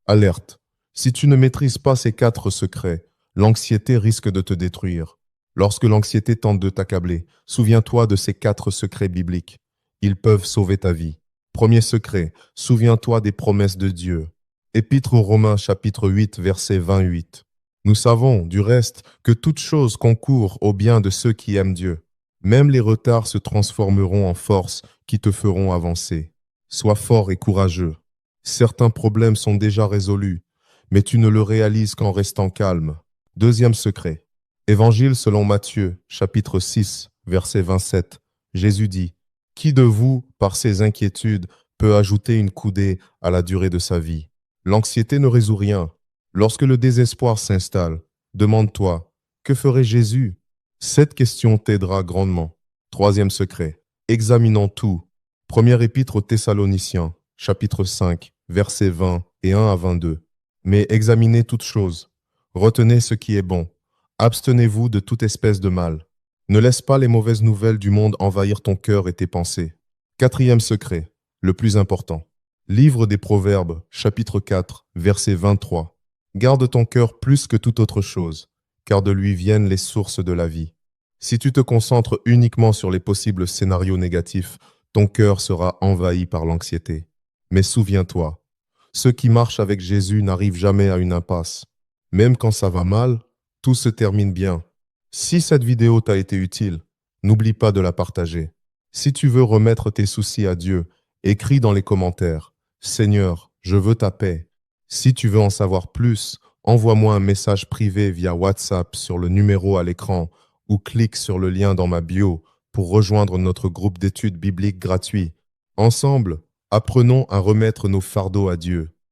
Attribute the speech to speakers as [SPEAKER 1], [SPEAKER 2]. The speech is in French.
[SPEAKER 1] Alerte. Si tu ne maîtrises pas ces 4 secrets, l'anxiété risque de te détruire. Lorsque l'anxiété tente de t'accabler, souviens-toi de ces 4 secrets bibliques. Ils peuvent sauver ta vie. Premier secret, souviens-toi des promesses de Dieu. Épître aux Romains chapitre 8 verset 28. Nous savons, du reste, que toute chose concourt au bien de ceux qui aiment Dieu. Même les retards se transformeront en force qui te feront avancer. Sois fort et courageux. Certains problèmes sont déjà résolus, mais tu ne le réalises qu'en restant calme. Deuxième secret. Évangile selon Matthieu, chapitre 6, verset 27. Jésus dit, « Qui de vous, par ses inquiétudes, peut ajouter une coudée à la durée de sa vie ?» L'anxiété ne résout rien. Lorsque le désespoir s'installe, demande-toi, que ferait Jésus? Cette question t'aidera grandement. Troisième secret. Examinons tout. Première épître aux Thessaloniciens, chapitre 5, versets 20 et 1 à 22. Mais examinez toutes choses. Retenez ce qui est bon. Abstenez-vous de toute espèce de mal. Ne laisse pas les mauvaises nouvelles du monde envahir ton cœur et tes pensées. Quatrième secret, le plus important. Livre des Proverbes, chapitre 4, verset 23. Garde ton cœur plus que toute autre chose, car de lui viennent les sources de la vie. Si tu te concentres uniquement sur les possibles scénarios négatifs, ton cœur sera envahi par l'anxiété. Mais souviens-toi, ceux qui marchent avec Jésus n'arrivent jamais à une impasse. Même quand ça va mal, tout se termine bien. Si cette vidéo t'a été utile, n'oublie pas de la partager. Si tu veux remettre tes soucis à Dieu, écris dans les commentaires « Seigneur, je veux ta paix ». Si tu veux en savoir plus, envoie-moi un message privé via WhatsApp sur le numéro à l'écran ou clique sur le lien dans ma bio pour rejoindre notre groupe d'études bibliques gratuit. Ensemble, apprenons à remettre nos fardeaux à Dieu.